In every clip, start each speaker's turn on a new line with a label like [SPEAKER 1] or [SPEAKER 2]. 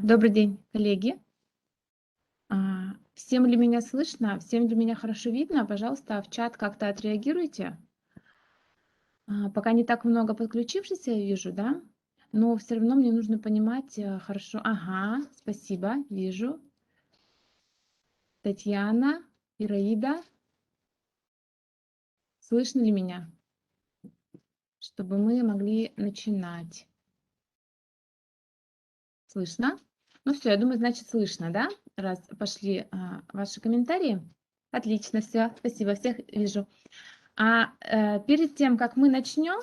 [SPEAKER 1] Добрый день, коллеги. Всем ли меня слышно? Всем ли меня хорошо видно? Пожалуйста, в чат как-то отреагируйте. Пока не так много подключившихся, я вижу, да? Но все равно мне нужно понимать хорошо. Ага, спасибо, вижу. Татьяна, Ираида, слышно ли меня? Чтобы мы могли начинать. Слышно? Ну все, я думаю, значит, слышно, да? Раз пошли ваши комментарии. Отлично, все, спасибо, всех вижу. Перед тем, как мы начнем,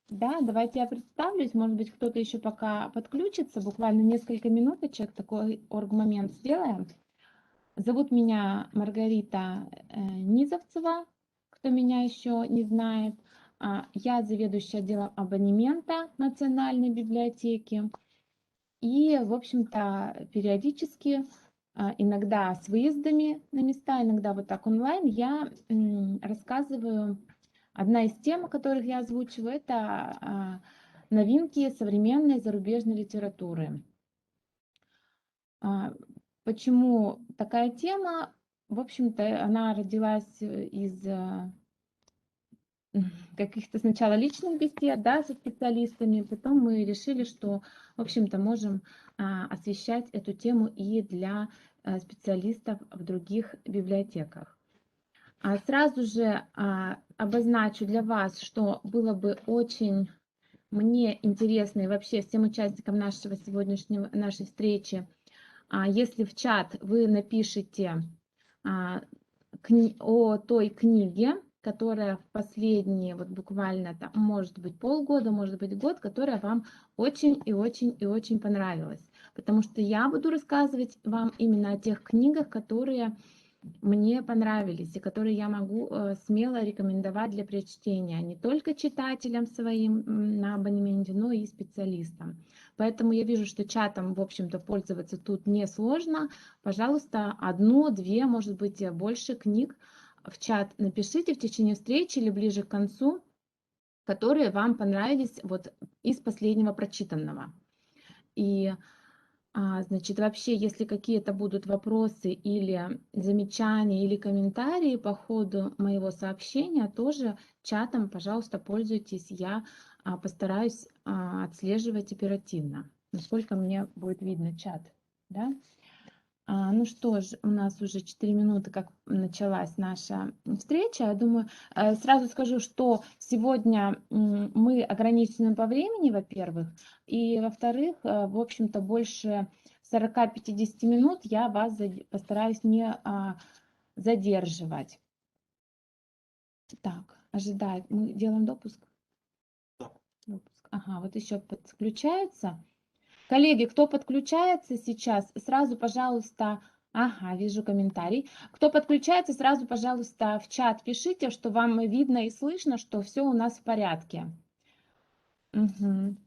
[SPEAKER 1] да, давайте я представлюсь, может быть, кто-то еще пока подключится, буквально несколько минуточек, такой орг-момент сделаем. Зовут меня Маргарита Низовцева, кто меня еще не знает. Я заведующая отделом абонемента Национальной библиотеки. И, в общем-то, периодически, иногда с выездами на места, иногда вот так онлайн, я рассказываю. Одна из тем, о которых я озвучиваю, это новинки современной зарубежной литературы. Почему такая тема? В общем-то, она родилась из каких-то сначала личных бесед, да, со специалистами, потом мы решили, что, в общем-то, можем освещать эту тему и для специалистов в других библиотеках. Сразу же обозначу для вас, что было бы очень мне интересно и вообще всем участникам нашей встречи, если в чат вы напишите о той книге, которая в последние, вот буквально там, может быть, полгода, может быть, год, которая вам очень и очень и очень понравилась. Потому что я буду рассказывать вам именно о тех книгах, которые мне понравились и которые я могу смело рекомендовать для прочтения не только читателям своим на абонементе, но и специалистам. Поэтому я вижу, что чатом, в общем-то, пользоваться тут несложно. Пожалуйста, одну, две, может быть, больше книг в чат напишите в течение встречи или ближе к концу, которые вам понравились вот из последнего прочитанного. И значит, вообще, если какие-то будут вопросы или замечания, или комментарии по ходу моего сообщения, тоже чатом, пожалуйста, пользуйтесь. Я постараюсь отслеживать оперативно, насколько мне будет видно чат. Да? Ну что ж, у нас уже 4 минуты, как началась наша встреча. Я думаю, сразу скажу, что сегодня мы ограничены по времени, во-первых, и, во-вторых, в общем-то, больше 40-50 минут я вас постараюсь не задерживать. Так, ожидает. Мы делаем допуск? Допуск. Ага, вот еще подключается. Коллеги, кто подключается сейчас, сразу, пожалуйста, ага, вижу комментарий. Кто подключается, сразу, пожалуйста, в чат пишите, что вам видно и слышно, что все у нас в порядке. Угу.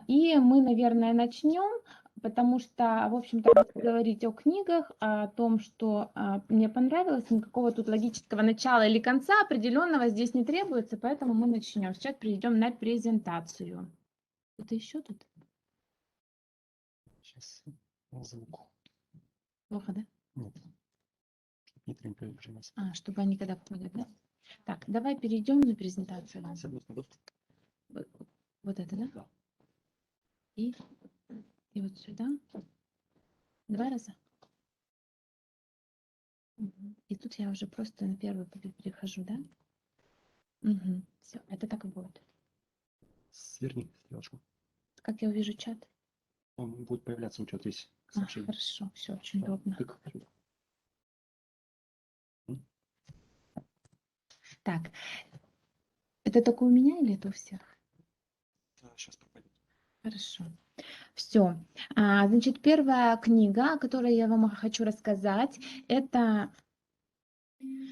[SPEAKER 1] И мы, наверное, начнем, потому что, в общем-то, говорить о книгах, о том, что мне понравилось, никакого тут логического начала или конца определенного здесь не требуется, поэтому мы начнем. Сейчас перейдем на презентацию. Что-то еще тут?
[SPEAKER 2] Сейчас звук.
[SPEAKER 1] Плохо, да?
[SPEAKER 2] Нет. Не требует прижиматься.
[SPEAKER 1] Чтобы они когда входят, да? Так, давай перейдем на презентацию. Вот это, да?
[SPEAKER 2] Да.
[SPEAKER 1] И вот сюда. 2 раза. И тут я уже просто на первый перехожу, да? Угу. Все, это так и будет.
[SPEAKER 2] Сверни стрелочку.
[SPEAKER 1] Как я увижу чат?
[SPEAKER 2] Он будет появляться учет весь сообщение.
[SPEAKER 1] Хорошо, все очень удобно. Так, это только у меня или это у всех?
[SPEAKER 2] Сейчас попадет.
[SPEAKER 1] Хорошо. Все. Значит, первая книга, о которой я вам хочу рассказать, это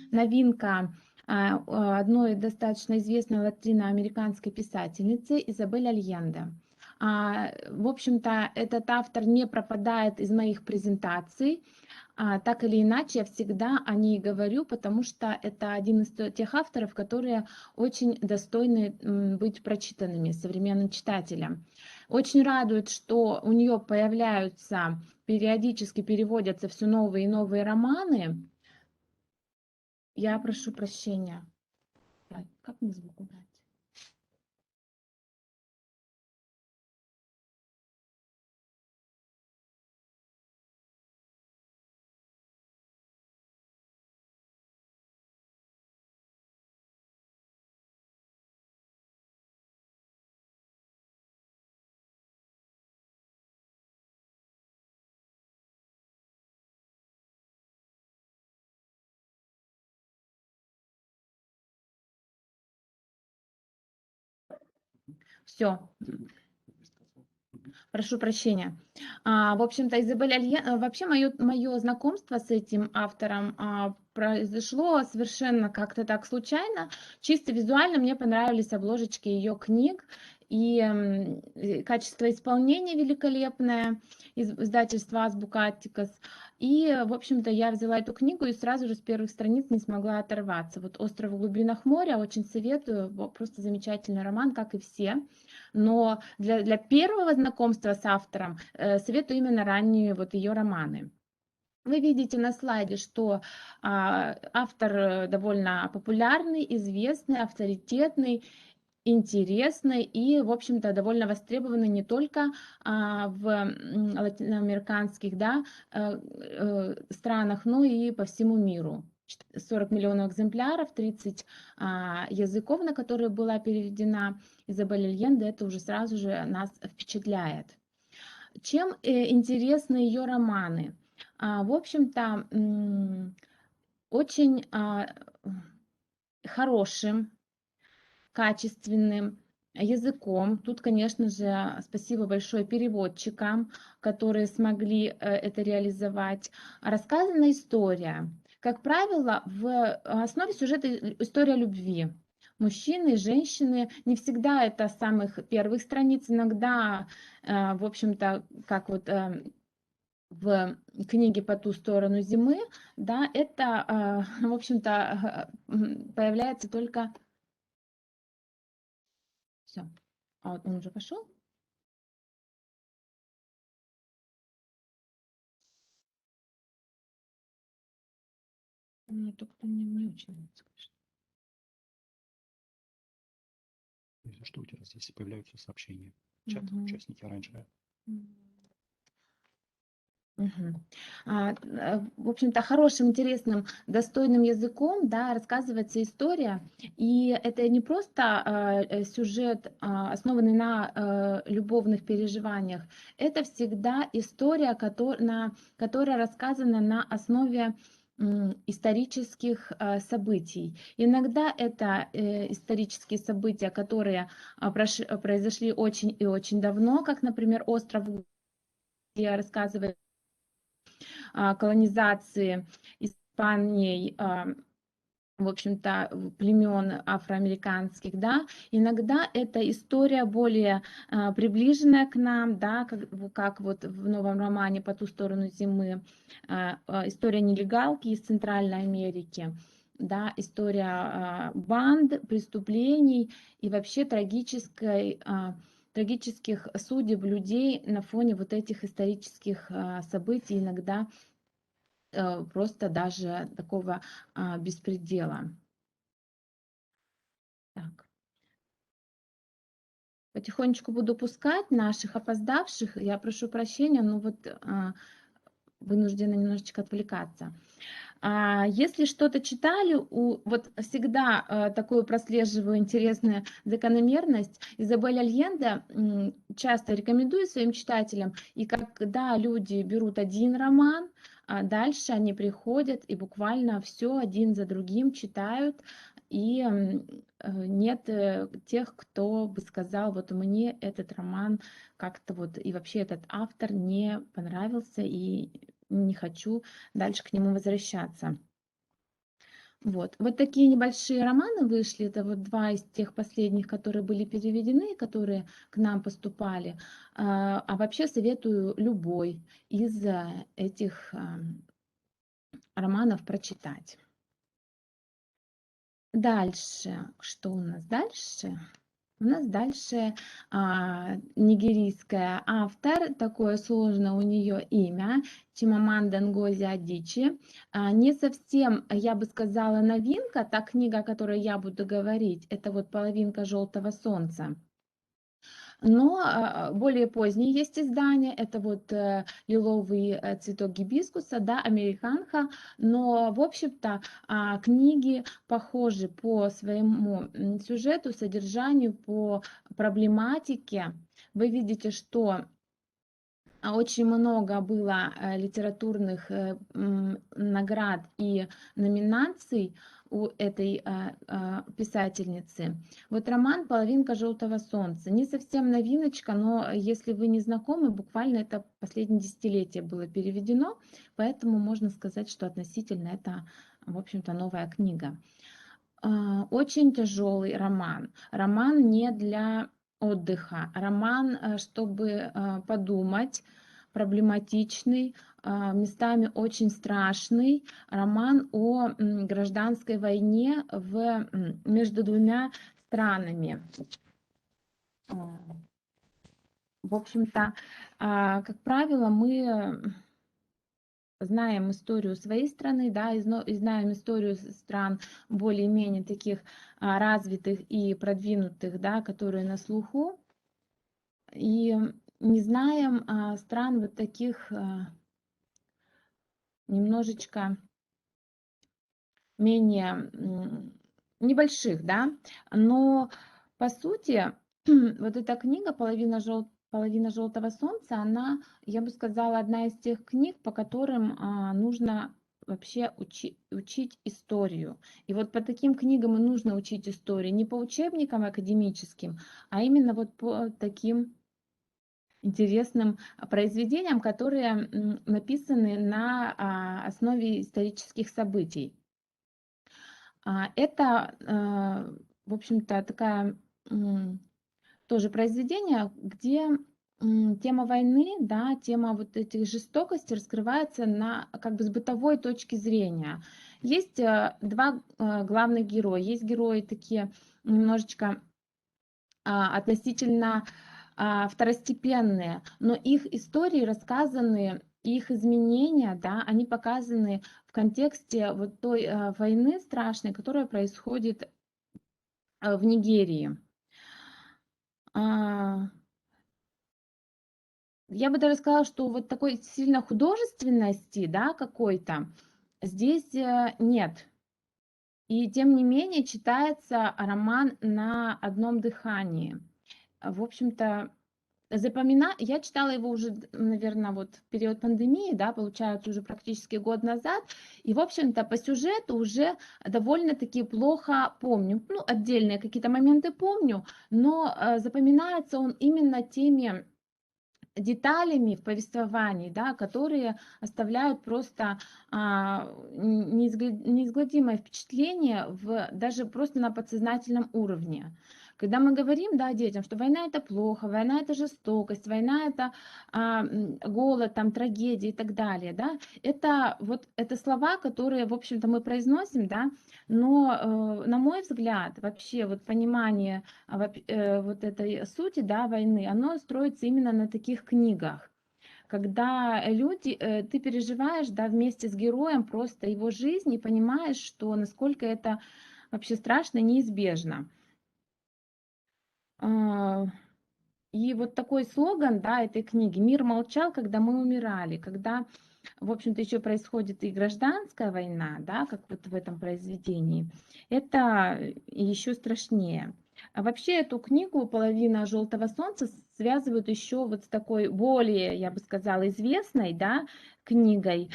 [SPEAKER 1] новинка одной достаточно известной латиноамериканской писательницы Изабель Альенде. В общем-то, этот автор не пропадает из моих презентаций. Так или иначе, я всегда о ней говорю, потому что это один из тех авторов, которые очень достойны быть прочитанными современным читателям. Очень радует, что у нее появляются, периодически переводятся все новые и новые романы. Я прошу прощения. Как мне звук убрать? Все, прошу прощения. В общем-то, Изабель Альен, вообще мое знакомство с этим автором произошло совершенно как-то так случайно. Чисто визуально мне понравились обложечки ее книг, и качество исполнения великолепное, издательство Азбука Аттикас. И, в общем-то, я взяла эту книгу и сразу же с первых страниц не смогла оторваться. Вот «Остров в глубинах моря» очень советую, просто замечательный роман, как и все. Но для первого знакомства с автором советую именно ранние вот ее романы. Вы видите на слайде, что автор довольно популярный, известный, авторитетный, интересный и, в общем-то, довольно востребованный не только в латиноамериканских, да, странах, но и по всему миру. 40 миллионов экземпляров, 30 языков, на которые была переведена Изабель Альенде, это уже сразу же нас впечатляет. Чем интересны ее романы? В общем-то, очень хорошим, качественным языком. Тут, конечно же, спасибо большое переводчикам, которые смогли это реализовать. Рассказана история. Как правило, в основе сюжета история любви. Мужчины и женщины, не всегда это с самых первых страниц, иногда, в общем-то, как вот в книге «По ту сторону зимы», да, это, в общем-то, появляется только... Все. Вот он уже пошел. Мне только не очень нравится, конечно.
[SPEAKER 2] Если что, у тебя здесь появляются сообщения. Чат, участники оранжевые.
[SPEAKER 1] В общем-то, хорошим, интересным, достойным языком, да, рассказывается история. И это не просто сюжет, основанный на любовных переживаниях. Это всегда история, которая рассказана на основе исторических событий. Иногда это исторические события, которые произошли очень и очень давно, как, например, остров, где рассказывает колонизации Испанией, в общем-то, племен афроамериканских, да, иногда это история более приближенная к нам, да, как вот в новом романе «По ту сторону зимы», история нелегалки из Центральной Америки, да, история банд, преступлений и вообще трагических судеб людей на фоне вот этих исторических событий, иногда просто даже такого беспредела. Так. Потихонечку буду пускать наших опоздавших. Я прошу прощения, но вот вынуждена немножечко отвлекаться. Если что-то читали, вот всегда такую прослеживаю интересную закономерность. Изабель Альенде часто рекомендую своим читателям, и когда люди берут один роман, дальше они приходят и буквально все один за другим читают, и нет тех, кто бы сказал, вот мне этот роман как-то вот, и вообще этот автор не понравился, и не хочу дальше к нему возвращаться. Вот такие небольшие романы вышли. Это вот 2 из тех последних, которые были переведены, которые к нам поступали. А вообще советую любой из этих романов прочитать. Дальше. Что у нас дальше? У нас дальше нигерийская автор, такое сложное у нее имя, Чимаманда Ngozi Адичи. Не совсем, я бы сказала, новинка, та книга, о которой я буду говорить, это вот «Половинка желтого солнца». Но более поздние есть издания, это вот «Лиловый цветок гибискуса», да, «Американка», но, в общем-то, книги похожи по своему сюжету, содержанию, по проблематике. Вы видите, что очень много было литературных наград и номинаций у этой писательницы. Вот роман «Половинка желтого солнца». Не совсем новиночка, но если вы не знакомы, буквально это последнее десятилетие было переведено, поэтому можно сказать, что относительно это, в общем-то, новая книга. Очень тяжелый роман. Роман не для отдыха. Роман, чтобы подумать, проблематичный, местами очень страшный. Роман о гражданской войне между двумя странами. В общем-то, как правило, мы знаем историю своей страны, да, и знаем историю стран более-менее таких развитых и продвинутых, да, которые на слуху, и не знаем стран вот таких немножечко менее небольших, да, но по сути вот эта книга «Половина желтого солнца», она, я бы сказала, одна из тех книг, по которым нужно вообще учить историю. И вот по таким книгам и нужно учить историю, не по учебникам академическим, а именно вот по таким интересным произведениям, которые написаны на основе исторических событий. Это, в общем-то, такая тоже произведение, где тема войны, да, тема вот этих жестокостей раскрывается как бы с бытовой точки зрения. Есть два главных героя. Есть герои такие немножечко относительно второстепенные, но их истории рассказаны, их изменения, да, они показаны в контексте вот той войны страшной, которая происходит в Нигерии. Я бы даже сказала, что вот такой сильно художественности, да, какой-то здесь нет. И тем не менее читается роман на одном дыхании. В общем-то, я читала его уже, наверное, вот в период пандемии, да, получается, уже практически год назад. И, в общем-то, по сюжету уже довольно-таки плохо помню. Ну, отдельные какие-то моменты помню, но запоминается он именно теми деталями в повествовании, да, которые оставляют просто неизгладимое впечатление даже просто на подсознательном уровне. Когда мы говорим, да, детям, что война это плохо, война это жестокость, война это голод, там, трагедия и так далее, да, это слова, которые, в общем-то, мы произносим, да, но, на мой взгляд, вообще вот понимание вот этой сути, да, войны, оно строится именно на таких книгах. Когда ты переживаешь, да, вместе с героем просто его жизнь и понимаешь, что насколько это вообще страшно и неизбежно. И вот такой слоган, да, этой книги: «Мир молчал, когда мы умирали», когда, в общем-то, еще происходит и гражданская война, да, как вот в этом произведении, это еще страшнее. А вообще эту книгу «Половина желтого солнца» связывают еще вот с такой более, я бы сказала, известной, да, книгой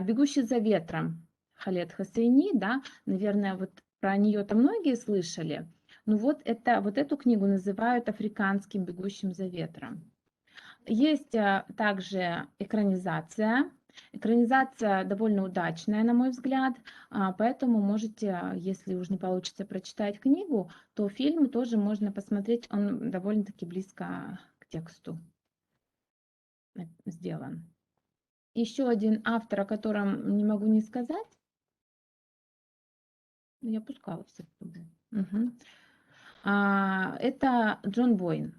[SPEAKER 1] «Бегущий за ветром» Халед Хосейни, да, наверное, вот про нее-то многие слышали. Ну вот эту книгу называют «Африканским бегущим за ветром». Есть также экранизация Экранизация довольно удачная, на мой взгляд, поэтому можете, если уж не получится прочитать книгу, то фильм тоже можно посмотреть, он довольно-таки близко к тексту сделан. Еще один автор, о котором не могу не сказать, я пускала все. Это Джон Бойн.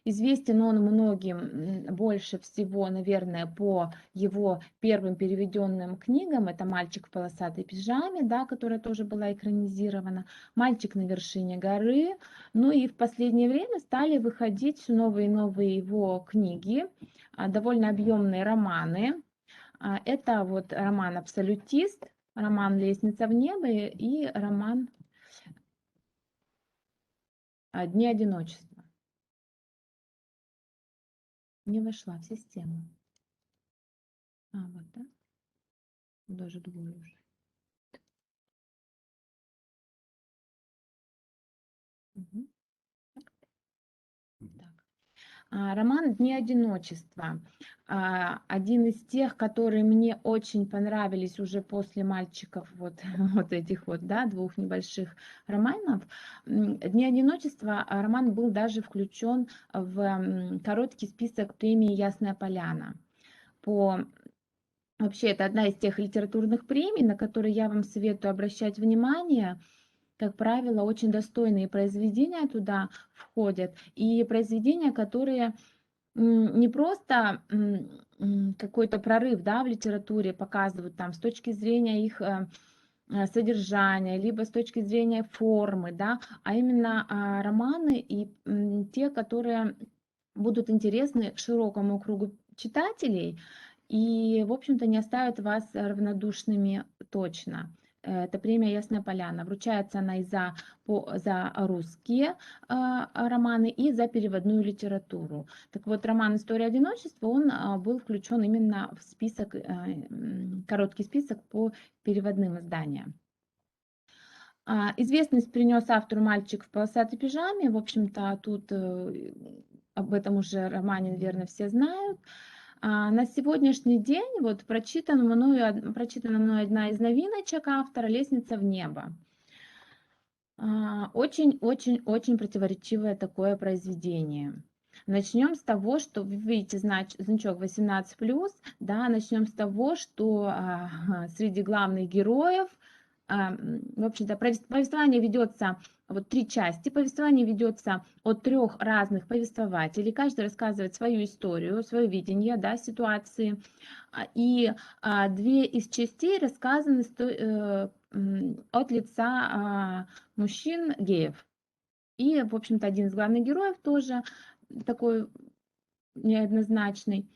[SPEAKER 1] Известен он многим больше всего, наверное, по его первым переведенным книгам. Это «Мальчик в полосатой пижаме», да, которая тоже была экранизирована, «Мальчик на вершине горы». Ну и в последнее время стали выходить все новые и новые его книги, довольно объемные романы. Это вот роман «Абсолютист», роман «Лестница в небо» и роман «Дни одиночества». Не вошла в систему. Вот, да? Даже двое уже. Мгм. Так. Роман «Дни одиночества». Один из тех, которые мне очень понравились уже после «Мальчиков», вот, вот этих вот, да, двух небольших романов. «Дни одиночества» роман был даже включен в короткий список премии «Ясная поляна». Вообще, это одна из тех литературных премий, на которые я вам советую обращать внимание. Как правило, очень достойные произведения туда входят, и произведения, которые не просто какой-то прорыв, да, в литературе показывают там с точки зрения их содержания, либо с точки зрения формы, да, а именно романы и те, которые будут интересны широкому кругу читателей и, в общем-то, не оставят вас равнодушными точно. Это премия «Ясная поляна». Вручается она и за русские романы, и за переводную литературу. Так вот, роман «История одиночества», он был включен именно в список, короткий список по переводным изданиям. Известность принес автору «Мальчик в полосатой пижаме». В общем-то, тут об этом уже романе, наверное, все знают. На сегодняшний день вот прочитана мною одна из новиночек автора «Лестница в небо». Очень-очень-очень противоречивое такое произведение. Начнем с того, что вы видите значок 18+, да, начнем с того, что среди главных героев, в общем-то, повествование ведется, вот 3 части, повествование ведется от 3 разных повествователей, каждый рассказывает свою историю, свое видение, да, ситуации, и 2 из частей рассказаны от лица мужчин геев. И, в общем-то, один из главных героев тоже такой неоднозначный.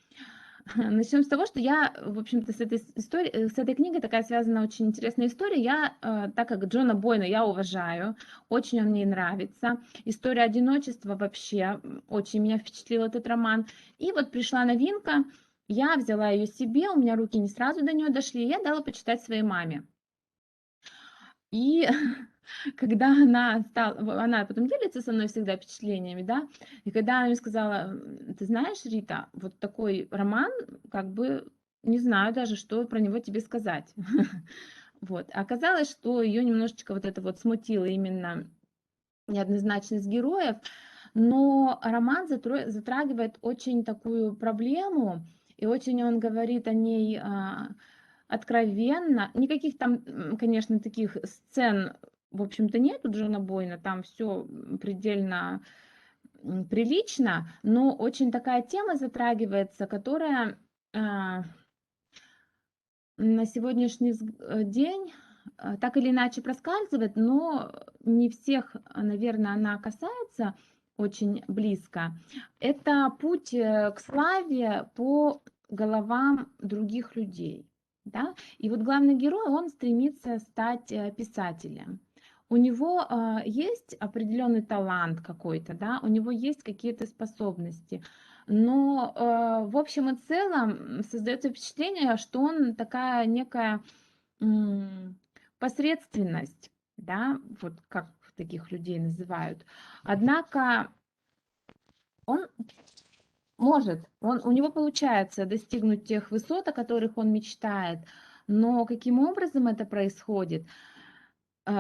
[SPEAKER 1] Начнем с того, что я, в общем-то, с этой книгой такая связана очень интересная история. Я, так как Джона Бойна я уважаю, очень он мне нравится. «История одиночества» вообще очень меня впечатлил этот роман. И вот пришла новинка, я взяла ее себе, у меня руки не сразу до нее дошли, и я дала почитать своей маме. И когда она потом делится со мной всегда впечатлениями, да, и когда она мне сказала: ты знаешь, Рита, вот такой роман, как бы не знаю даже, что про него тебе сказать. Вот. Оказалось, что ее немножечко вот это вот смутило именно неоднозначность героев, но роман затрагивает очень такую проблему, и очень он говорит о ней откровенно. Никаких там, конечно, таких сцен, в общем-то, нет у Джона Бойна, там все предельно прилично, но очень такая тема затрагивается, которая на сегодняшний день так или иначе проскальзывает, но не всех, наверное, она касается очень близко. Это путь к славе по головам других людей. Да? И вот главный герой, он стремится стать писателем. У него есть определенный талант какой-то, да? У него есть какие-то способности. Но в общем и целом создается впечатление, что он такая некая посредственность, да, вот как таких людей называют. Однако он у него получается достигнуть тех высот, о которых он мечтает, но каким образом это происходит?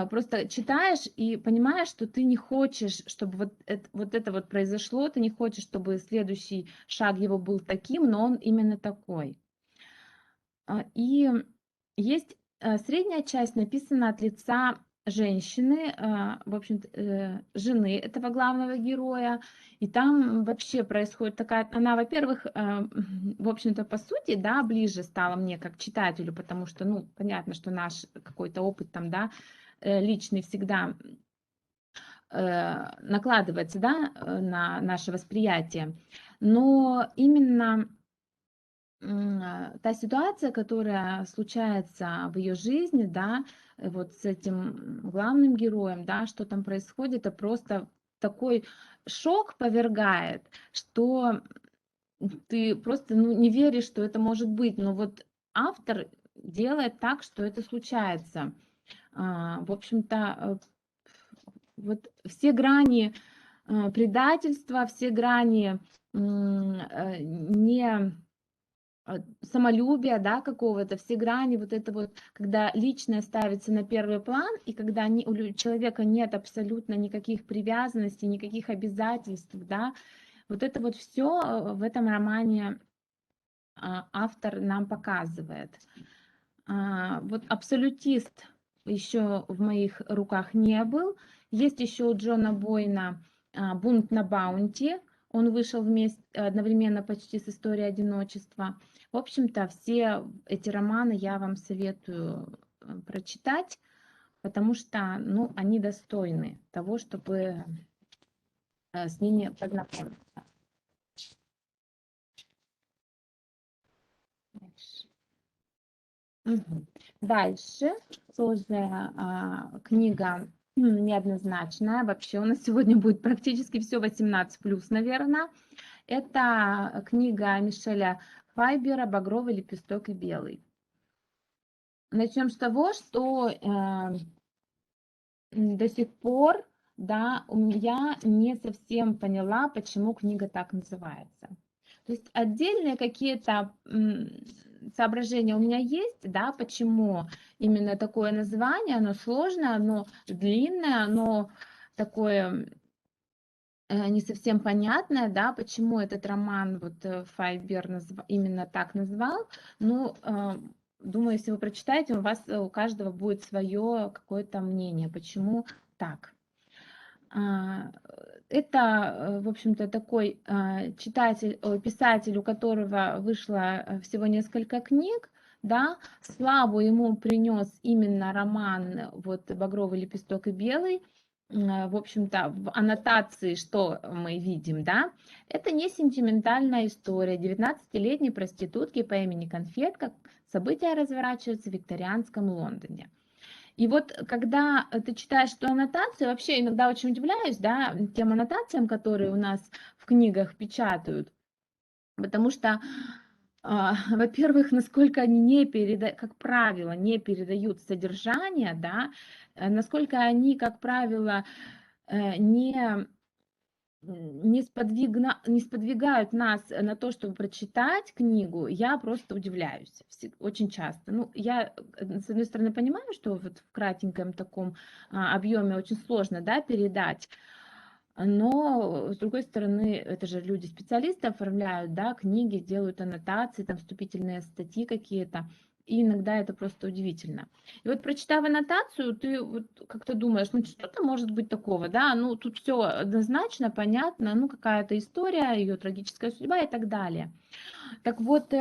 [SPEAKER 1] Просто читаешь и понимаешь, что ты не хочешь, чтобы вот это вот произошло, ты не хочешь, чтобы следующий шаг его был таким, но он именно такой. И есть средняя часть написана от лица женщины, в общем-то, жены этого главного героя. И там вообще происходит такая, она, во-первых, в общем-то, по сути, да, ближе стала мне как читателю, потому что, ну, понятно, что наш какой-то опыт там, да, личный всегда накладывается, да, на наше восприятие. Но именно та ситуация, которая случается в ее жизни, да, вот с этим главным героем, да, что там происходит, это просто такой шок повергает, что ты просто, ну, не веришь, что это может быть, но вот автор делает так, что это случается. В общем-то, вот все грани предательства, все грани не самолюбия, да, какого-то, все грани, вот это вот, когда личное ставится на первый план, и когда у человека нет абсолютно никаких привязанностей, никаких обязательств, да, вот это вот все в этом романе автор нам показывает. Вот абсолютист еще в моих руках не был. Есть еще у Джона Бойна «Бунт на Баунти». Он вышел вместе, одновременно почти с «Историей одиночества». В общем-то, все эти романы я вам советую прочитать, потому что, ну, они достойны того, чтобы с ними познакомиться. Мгм. Дальше тоже книга неоднозначная. Вообще у нас сегодня будет практически все 18+, наверное. Это книга Мишеля Файбера «Багровый лепесток и белый». Начнем с того, что до сих пор, да, я не совсем поняла, почему книга так называется. То есть отдельные какие-то соображения у меня есть, да, почему именно такое название, оно сложное, оно длинное, оно такое не совсем понятное, да, почему этот роман вот Файбер именно так назвал. Ну, думаю, если вы прочитаете, у каждого будет свое какое-то мнение, почему так. Это, в общем-то, такой писатель, у которого вышло всего несколько книг, да, славу ему принес именно роман вот «Багровый лепесток и белый». В общем-то, в аннотации, что мы видим, да, это не сентиментальная история 19-летней проститутки по имени Конфетка. События разворачиваются в викторианском Лондоне. И вот когда ты читаешь эту аннотацию, вообще иногда очень удивляюсь, да, тем аннотациям, которые у нас в книгах печатают, потому что, во-первых, насколько они не передают, как правило, не передают содержание, да, насколько они, как правило, не не сподвигают нас на то, чтобы прочитать книгу, я просто удивляюсь очень часто. Ну, я, с одной стороны, понимаю, что вот в кратеньком таком объеме очень сложно, да, передать, но, с другой стороны, это же люди-специалисты оформляют, да, книги, делают аннотации, там вступительные статьи какие-то, и иногда это просто удивительно. И вот прочитав аннотацию, ты вот как-то думаешь, ну что-то может быть такого, да, ну тут все однозначно, понятно, ну какая-то история, ее трагическая судьба и так далее. Так вот,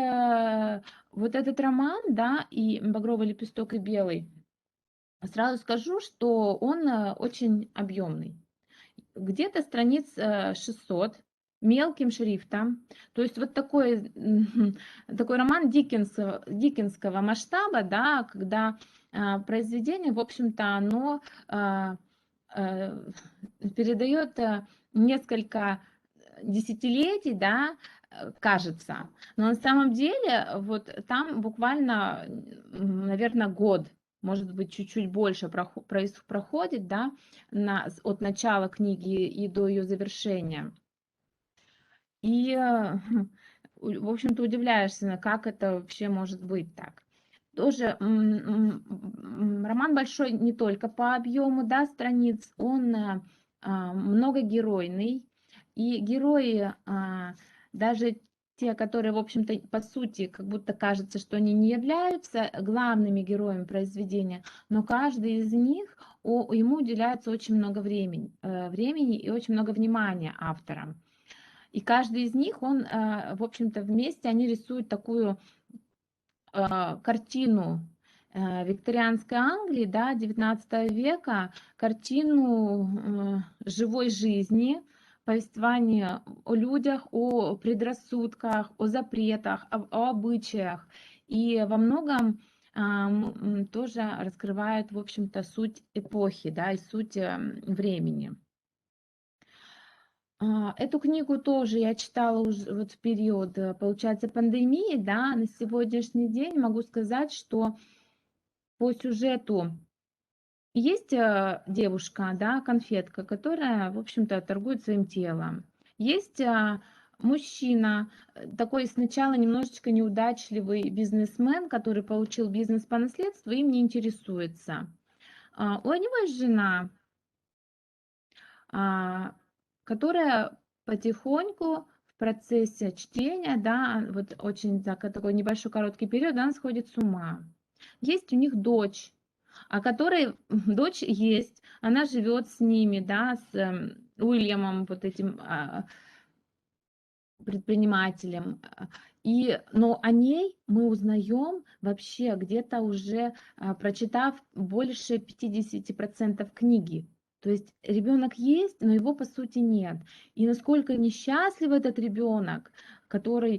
[SPEAKER 1] вот этот роман, да, и «Багровый лепесток и белый», сразу скажу, что он очень объемный. Где-то страниц 600 мелким шрифтом. То есть вот такой, такой роман диккенского масштаба, да, когда произведение, в общем-то, оно передает несколько десятилетий, да, кажется. Но на самом деле вот там буквально, наверное, год, может быть, чуть-чуть больше проходит, да, от начала книги и до ее завершения. И, в общем-то, удивляешься, как это вообще может быть так. Тоже роман большой не только по объему, да, страниц, он многогеройный. И герои, даже те, которые, в общем-то, по сути, как будто кажется, что они не являются главными героями произведения, но каждый из них, ему уделяется очень много времени и очень много внимания авторам. И каждый из них, он, в общем-то, вместе они рисуют такую картину викторианской Англии, да, 19 века, картину живой жизни, повествование о людях, о предрассудках, о запретах, о обычаях. И во многом тоже раскрывает, в общем-то, суть эпохи, да, и суть времени. Эту книгу тоже я читала уже вот в период, получается, пандемии, да. На сегодняшний день могу сказать, что по сюжету есть девушка, да, конфетка, которая, в общем-то, торгует своим телом. Есть мужчина, такой сначала немножечко неудачливый бизнесмен, который получил бизнес по наследству, им не интересуется. У него есть жена, а, которая потихоньку в процессе чтения, да, вот очень такой небольшой короткий период, она сходит с ума. Есть у них дочь, о которой дочь есть, она живет с ними, да, с Уильямом, вот этим предпринимателем. Но о ней мы узнаем вообще где-то уже, прочитав больше 50% книги. То есть ребенок есть, но его по сути нет. И насколько несчастлив этот ребенок, которого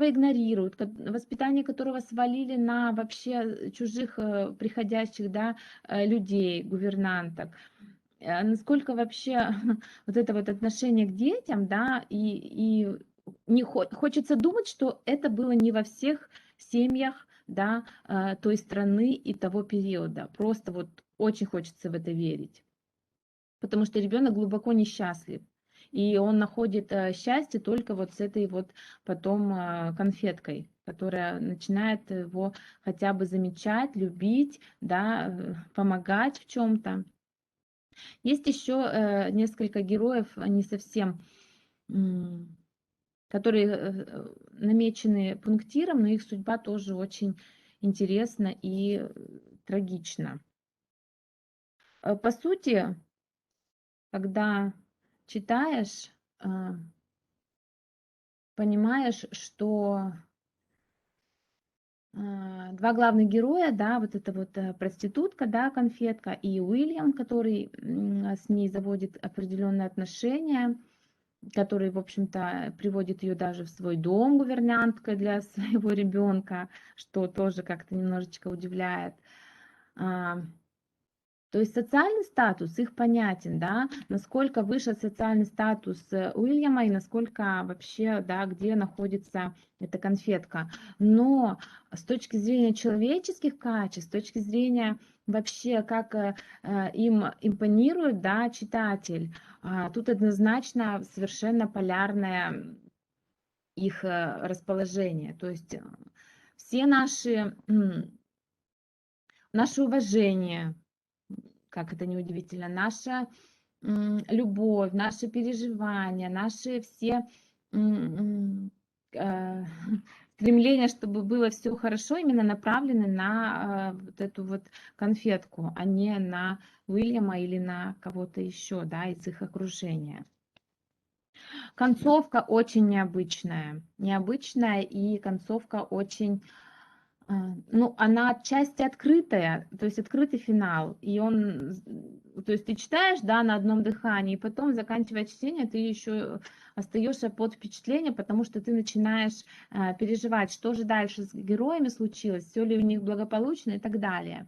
[SPEAKER 1] игнорируют, воспитание которого свалили на вообще чужих приходящих, да, людей, гувернанток. Насколько вообще вот это вот отношение к детям, да, и не хочется думать, что это было не во всех семьях, да, той страны и того периода. Просто вот очень хочется в это верить, потому что ребенок глубоко несчастлив. И он находит счастье только вот с этой вот потом конфеткой, которая начинает его хотя бы замечать, любить, да, помогать в чем-то. Есть еще несколько героев, они совсем, которые намечены пунктиром, но их судьба тоже очень интересна и трагична. По сути, когда читаешь, понимаешь, что два главных героя, да, вот эта вот проститутка, да, конфетка, и Уильям, который с ней заводит определенные отношения, который, в общем-то, приводит ее даже в свой дом гувернанткой для своего ребенка, что тоже как-то немножечко удивляет. То есть социальный статус их понятен, да, насколько выше социальный статус Уильяма и насколько вообще, да, где находится эта конфетка. Но с точки зрения человеческих качеств, с точки зрения вообще, как им импонирует, да, читатель, тут однозначно совершенно полярное их расположение. То есть все наше уважение, как это неудивительно, наша любовь, наши переживания, наши все стремления, чтобы было все хорошо, именно направлены на вот эту вот конфетку, а не на Уильяма или на кого-то еще, да, из их окружения. Концовка очень необычная, и концовка очень, ну, она отчасти открытая, то есть открытый финал, и он, то есть ты читаешь, да, на одном дыхании, и потом, заканчивая чтение, ты еще остаешься под впечатлением, потому что ты начинаешь переживать, что же дальше с героями случилось, все ли у них благополучно и так далее.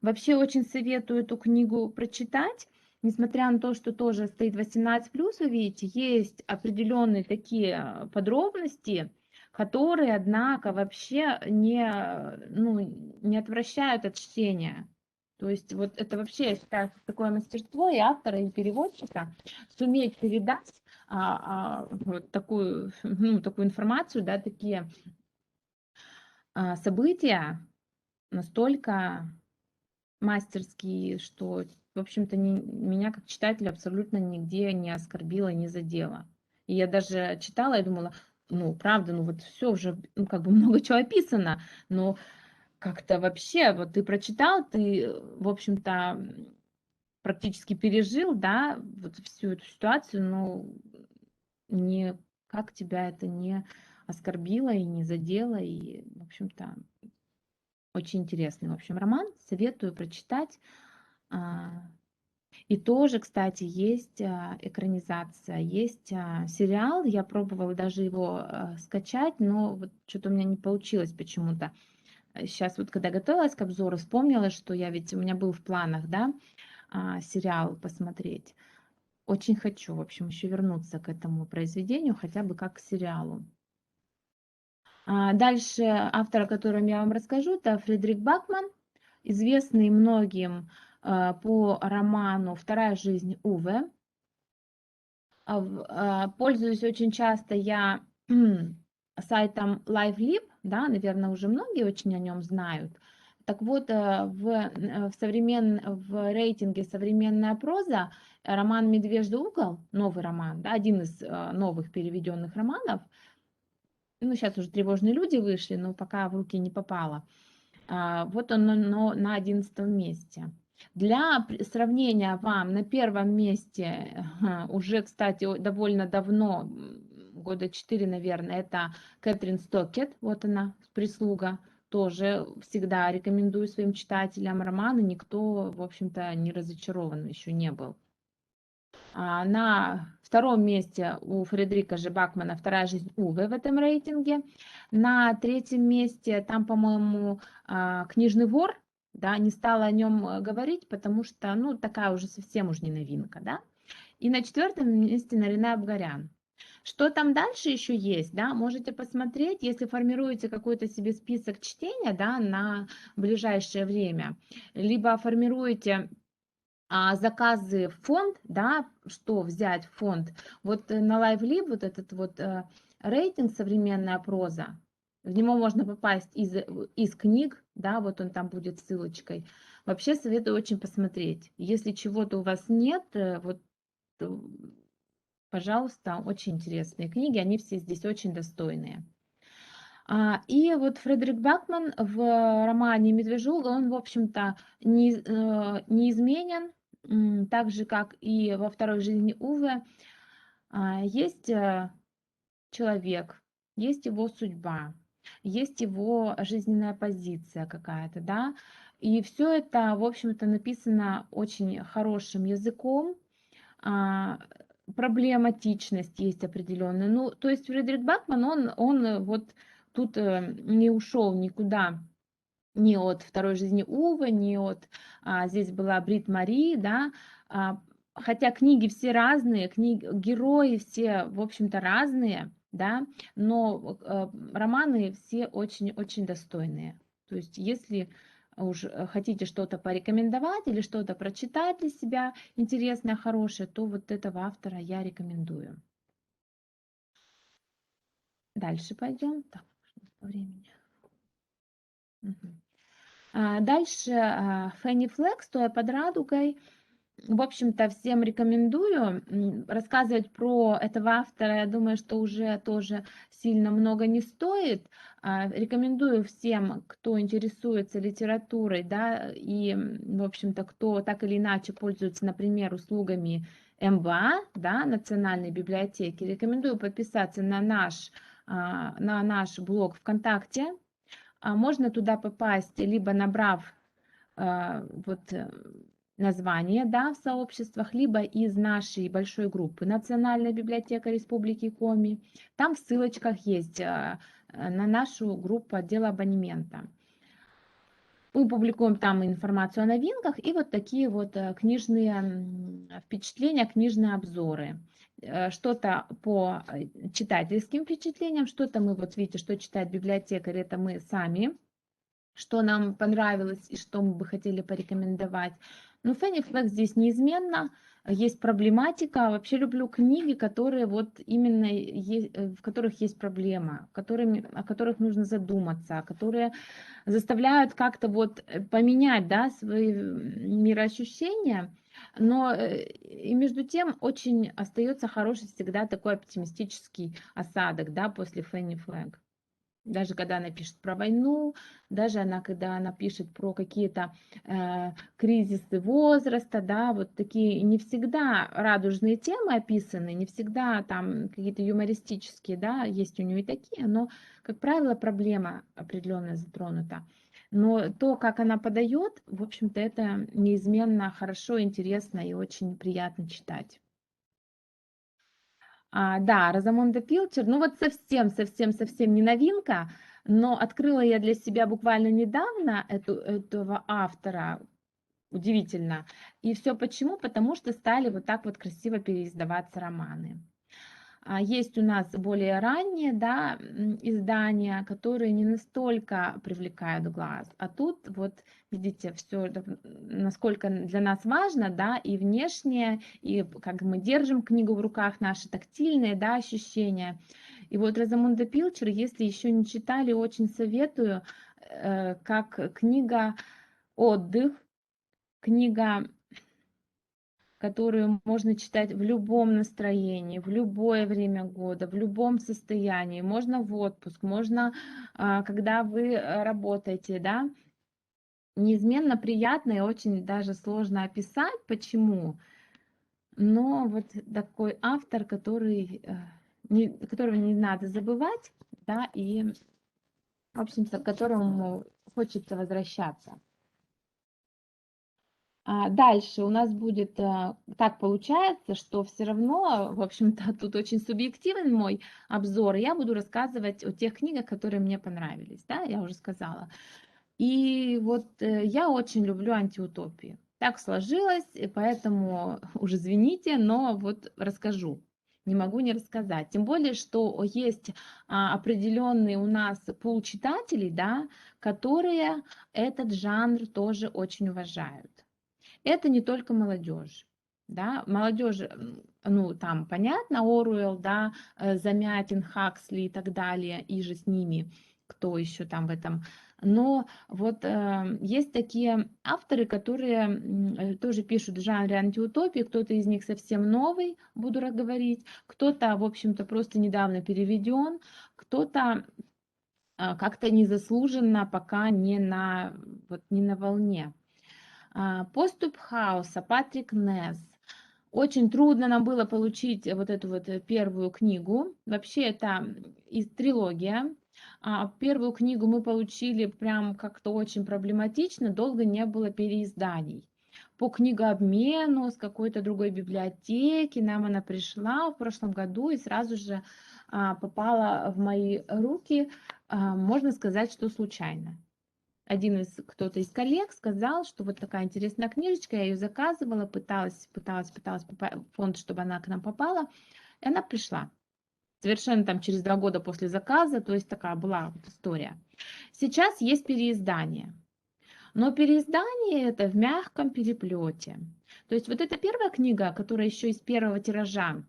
[SPEAKER 1] Вообще очень советую эту книгу прочитать. Несмотря на то, что тоже стоит 18+, вы видите, есть определенные такие подробности, которые, однако, вообще не отвращают от чтения. То есть вот это вообще, я считаю, такое мастерство и автора, и переводчика суметь передать вот такую, ну, такую информацию, да, такие события настолько мастерские, что, в общем-то, меня как читателя абсолютно нигде не оскорбило, не задело. И я даже читала и думала, ну, правда, ну вот все уже, ну, как бы много чего описано, но как-то вообще, вот ты прочитал, ты, в общем-то, практически пережил, да, вот всю эту ситуацию, но как тебя это не оскорбило и не задело, и, в общем-то, очень интересный, в общем, роман, советую прочитать. А, И тоже, кстати, есть экранизация, есть сериал, я пробовала даже его скачать, но вот что-то у меня не получилось почему-то. Сейчас вот, когда готовилась к обзору, вспомнила, что у меня был в планах, да, сериал посмотреть. Очень хочу, в общем, еще вернуться к этому произведению, хотя бы как к сериалу. Дальше автор, о котором я вам расскажу, это Фредерик Бакман, известный многим по роману «Вторая жизнь Уве». Пользуюсь очень часто я сайтом LiveLib, да, наверное, уже многие очень о нем знают. Так вот, в рейтинге «Современная проза» роман «Медвежий угол», новый роман, да, один из новых переведенных романов, ну, сейчас уже «Тревожные люди» вышли, но пока в руки не попало. Вот он на 11 месте. Для сравнения вам на первом месте уже, кстати, довольно давно, года 4, наверное, это Кэтрин Стокет, вот она, «Прислуга». Тоже всегда рекомендую своим читателям романы, никто, в общем-то, не разочарован еще не был. На втором месте у Фредерика Ж. Бакмана «Вторая жизнь Уве» в этом рейтинге. На третьем месте там, по-моему, «Книжный вор». Да, не стала о нем говорить, потому что, ну, такая уже совсем уж не новинка, да. И на четвертом месте Наринэ Абгарян. Что там дальше еще есть, да, можете посмотреть, если формируете какой-то себе список чтения, да, на ближайшее время, либо формируете заказы в фонд, да, что взять в фонд. Вот на LiveLib вот этот вот рейтинг «Современная проза», в него можно попасть из книг, да, вот он там будет ссылочкой. Вообще советую очень посмотреть. Если чего-то у вас нет, вот, пожалуйста, очень интересные книги, они все здесь очень достойные. И вот Фредерик Бакман в романе «Медвежий угол», он, в общем-то, неизменен, так же, как и во «Второй жизни Уве». Есть человек, есть его судьба, есть его жизненная позиция какая-то, да, и все это, в общем-то, написано очень хорошим языком, проблематичность есть определенная. Ну, то есть Фредерик Бакман, он вот тут не ушел никуда, ни от «Второй жизни Уве», ни от здесь была Брит Мари, да, хотя книги все разные, герои все, в общем-то, разные, да, но романы все очень-очень достойные. То есть если уж хотите что-то порекомендовать или что-то прочитать для себя интересное, хорошее, то вот этого автора я рекомендую. Дальше пойдем. Так, по времени. Дальше Фенни Флэк, «Стоя под радугой». В общем-то, всем рекомендую. Рассказывать про этого автора, я думаю, что уже тоже сильно много не стоит. Рекомендую всем, кто интересуется литературой, да, и, в общем-то, кто так или иначе пользуется, например, услугами МБА, да, Национальной библиотеки, рекомендую подписаться на наш блог ВКонтакте. Можно туда попасть, либо набрав название, да, в сообществах, либо из нашей большой группы «Национальная библиотека Республики Коми». Там в ссылочках есть на нашу группу отдела абонемента. Мы публикуем там информацию о новинках и вот такие вот книжные впечатления, книжные обзоры. Что-то по читательским впечатлениям, что-то мы, вот видите, что читает библиотекарь, это мы сами, что нам понравилось и что мы бы хотели порекомендовать. Ну, Фенни Флэк здесь неизменно, есть проблематика. Вообще люблю книги, которые вот именно в которых есть проблема, о которых нужно задуматься, которые заставляют как-то вот поменять, да, свои мироощущения, но и между тем очень остается хороший всегда такой оптимистический осадок, да, после Фенни Флэг. Даже когда она пишет про войну, даже когда она пишет про какие-то кризисы возраста, да, вот такие не всегда радужные темы описаны, не всегда там какие-то юмористические, да, есть у нее и такие, но, как правило, проблема определенная затронута. Но то, как она подает, в общем-то, это неизменно хорошо, интересно и очень приятно читать. Да, Розамонда Пилчер, ну вот совсем не новинка, но открыла я для себя буквально недавно этого автора, удивительно. И все почему? Потому что стали вот так вот красиво переиздаваться романы. Есть у нас более ранние, да, издания, которые не настолько привлекают глаз. А тут вот видите, все насколько для нас важно, да, и внешнее, и как мы держим книгу в руках, наши тактильные, да, ощущения. И вот Розамунда Пилчер, если еще не читали, очень советую, как книга отдых, книга, которую можно читать в любом настроении, в любое время года, в любом состоянии. Можно в отпуск, можно, когда вы работаете, да. Неизменно приятно и очень даже сложно описать, почему. Но вот такой автор, которого не надо забывать, да, и, в общем-то, к которому хочется возвращаться. Дальше у нас будет, так получается, что все равно, в общем-то, тут очень субъективен мой обзор. Я буду рассказывать о тех книгах, которые мне понравились, да, я уже сказала. И вот я очень люблю антиутопии. Так сложилось, и поэтому уж извините, но вот расскажу. Не могу не рассказать. Тем более, что есть определенный у нас пул читателей, да, которые этот жанр тоже очень уважают. Это не только молодежь. Да, молодежь, ну, там, понятно, Оруэлл, да, Замятин, Хаксли и так далее, и же с ними, кто еще там в этом. Но вот есть такие авторы, которые тоже пишут в жанре антиутопии, кто-то из них совсем новый, буду говорить, кто-то, в общем-то, просто недавно переведен, кто-то как-то незаслуженно пока не на волне. Поступ хаоса, Патрик Несс. Очень трудно нам было получить вот эту вот первую книгу. Вообще это трилогия. Первую книгу мы получили прям как-то очень проблематично, долго не было переизданий. По книгообмену с какой-то другой библиотеки нам она пришла в прошлом году и сразу же попала в мои руки, можно сказать, что случайно. Кто-то из коллег сказал, что вот такая интересная книжечка, я ее заказывала, пыталась в фонд, чтобы она к нам попала, и она пришла. Совершенно там через 2 года после заказа, то есть такая была вот история. Сейчас есть переиздание, но переиздание это в мягком переплете. То есть вот эта первая книга, которая еще из первого тиража,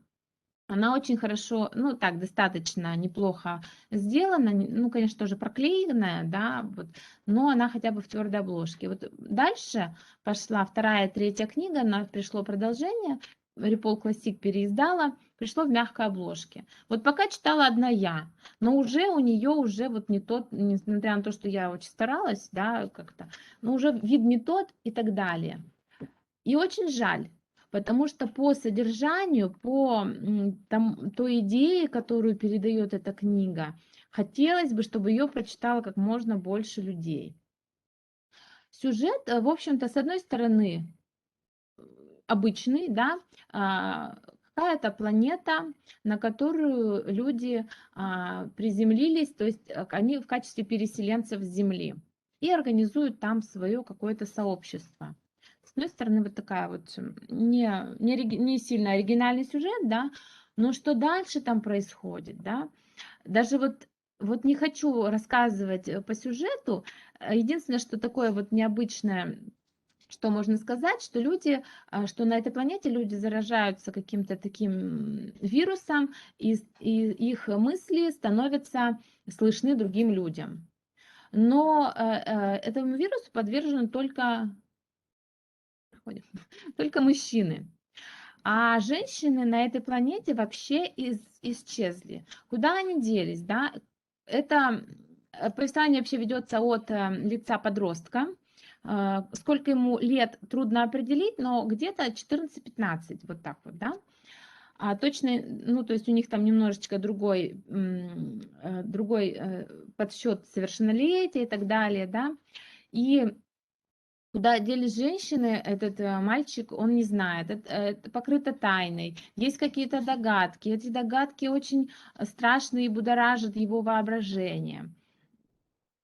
[SPEAKER 1] она очень хорошо, ну так, достаточно неплохо сделана, ну, конечно, тоже проклеенная, да, вот, но она хотя бы в твердой обложке. Вот дальше пошла вторая, третья книга, пришло продолжение, Репол Классик переиздала, пришло в мягкой обложке. Вот пока читала одна я, но уже у нее уже вот не тот, несмотря на то, что я очень старалась, да, как-то, но уже вид не тот и так далее. И очень жаль. Потому что по содержанию, по той идее, которую передает эта книга, хотелось бы, чтобы ее прочитало как можно больше людей. Сюжет, в общем-то, с одной стороны, обычный, да, какая-то планета, на которую люди приземлились, то есть они в качестве переселенцев с Земли и организуют там свое какое-то сообщество. С одной стороны, вот такая вот не сильно оригинальный сюжет, да, но что дальше там происходит, да, даже вот не хочу рассказывать по сюжету, единственное, что такое вот необычное что можно сказать, что люди, что на этой планете люди заражаются каким-то таким вирусом, и их мысли становятся слышны другим людям. Но этому вирусу подвержены только мужчины. А женщины на этой планете вообще исчезли. Куда они делись, да? Это повествование вообще ведется от лица подростка. Сколько ему лет, трудно определить, но где-то 14-15, вот так вот, да? А точно, ну, то есть у них там немножечко другой подсчет совершеннолетия и так далее, да? И куда делись женщины, этот мальчик, он не знает, это покрыто тайной. Есть какие-то догадки, эти догадки очень страшные и будоражат его воображение.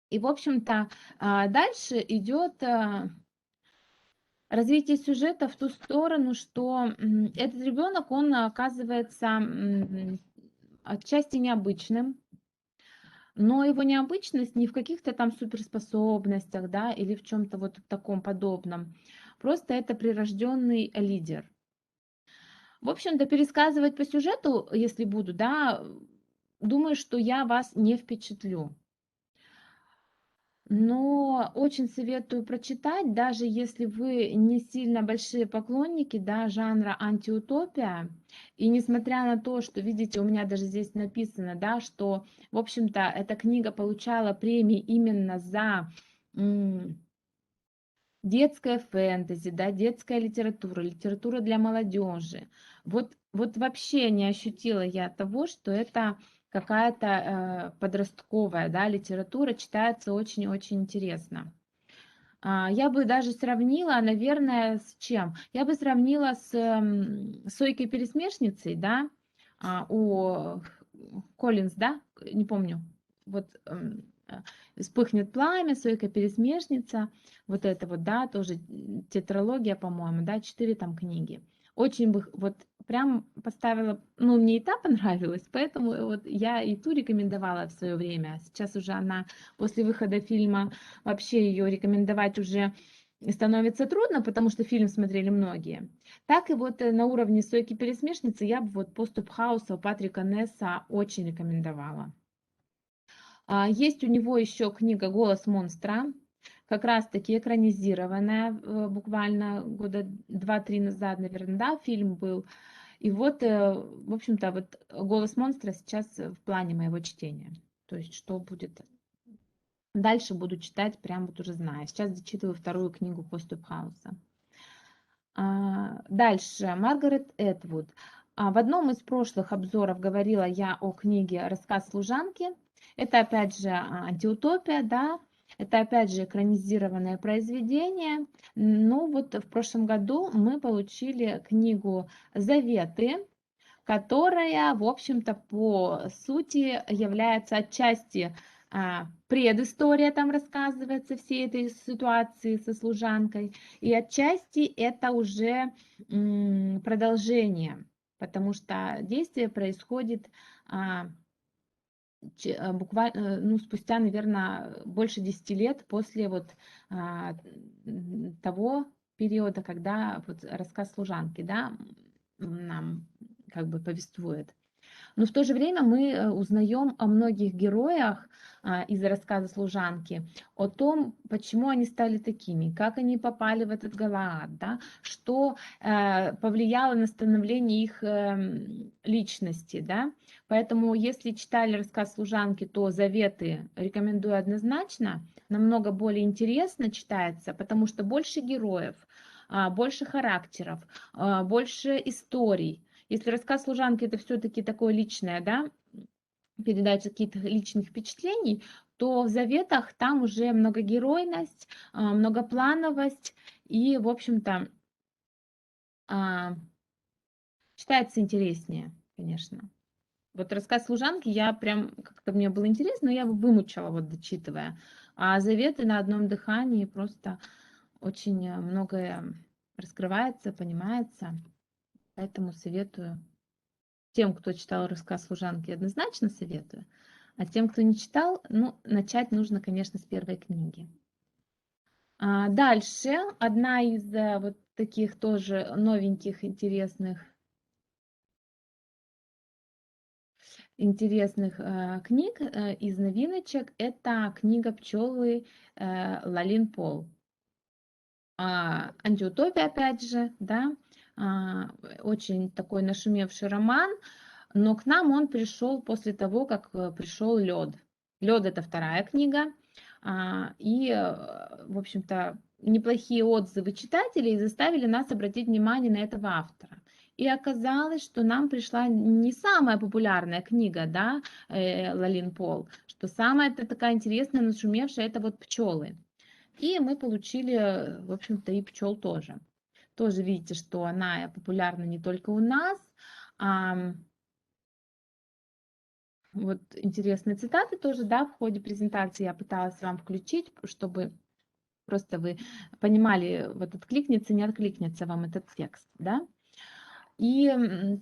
[SPEAKER 1] И, в общем-то, дальше идет развитие сюжета в ту сторону, что этот ребенок, он оказывается отчасти необычным, но его необычность не в каких-то там суперспособностях, да, или в чем-то вот таком подобном. Просто это прирожденный лидер. В общем-то, пересказывать по сюжету, если буду, да, думаю, что я вас не впечатлю. Но очень советую прочитать, даже если вы не сильно большие поклонники, да, жанра антиутопия. И несмотря на то, что, видите, у меня даже здесь написано, да, что, в общем-то, эта книга получала премии именно за детское фэнтези, да, детская литература, литература для молодежи. Вот вообще не ощутила я того, что это какая-то подростковая, да, литература, читается очень-очень интересно. Я бы даже сравнила, наверное, с чем? Я бы сравнила с «Сойкой-пересмешницей», да, у Коллинз, да, не помню, вот «Вспыхнет пламя», «Сойка-пересмешница», вот это вот, да, тоже тетралогия, по-моему, да, 4 там книги. Очень бы вот прям поставила, ну, мне и та понравилась, поэтому вот я и ту рекомендовала в свое время. Сейчас уже она после выхода фильма, вообще ее рекомендовать уже становится трудно, потому что фильм смотрели многие. Так и вот на уровне «Сойки-пересмешницы» я бы вот «Поступ Хауса» Патрика Несса очень рекомендовала. Есть у него еще книга «Голос монстра», как раз-таки экранизированная, буквально года 2-3 назад, наверное, да, фильм был. И вот, в общем-то, вот «Голос монстра» сейчас в плане моего чтения. То есть, что будет дальше, буду читать, прям вот уже знаю. Сейчас дочитываю вторую книгу «Поступ Хауса». Дальше, Маргарет Этвуд. В одном из прошлых обзоров говорила я о книге «Рассказ служанки». Это опять же антиутопия, да, это опять же экранизированное произведение. Ну вот в прошлом году мы получили книгу «Заветы», которая, в общем-то, по сути является отчасти предыстория, там рассказывается всей этой ситуации со служанкой, и отчасти это уже продолжение, потому что действие происходит буквально, ну, спустя, наверное, больше 10 лет после вот того периода, когда вот рассказ служанки, да, нам как бы повествует. Но в то же время мы узнаем о многих героях из рассказа служанки, о том, почему они стали такими, как они попали в этот Галаад, да, что повлияло на становление их личности. Да. Поэтому, если читали рассказ служанки, то «Заветы» рекомендую однозначно, намного более интересно читается, потому что больше героев, больше характеров, больше историй. Если рассказ служанки это все-таки такое личное, да, передача каких-то личных впечатлений, то в заветах там уже многогеройность, многоплановость и, в общем-то, читается интереснее, конечно. Вот рассказ служанки я прям, как-то мне было интересно, но я его вымучила, вот дочитывая. А заветы на одном дыхании просто очень многое раскрывается, понимается. Поэтому советую. Тем, кто читал рассказ служанки, однозначно советую. А тем, кто не читал, ну, начать нужно, конечно, с первой книги. Дальше одна из вот таких тоже новеньких, интересных книг из новиночек. Это книга пчелы Лалин Пол. Антиутопия, опять же, да, очень такой нашумевший роман, но к нам он пришел после того, как пришел лед. Лед — это вторая книга, и, в общем-то, неплохие отзывы читателей заставили нас обратить внимание на этого автора. И оказалось, что нам пришла не самая популярная книга, да, Лалин Пол, что самая такая интересная, нашумевшая — это вот пчелы. И мы получили, в общем-то, и пчел тоже. Тоже видите, что она популярна не только у нас. Вот интересные цитаты тоже, да, в ходе презентации я пыталась вам включить, чтобы просто вы понимали, вот откликнется, не откликнется вам этот текст, да. И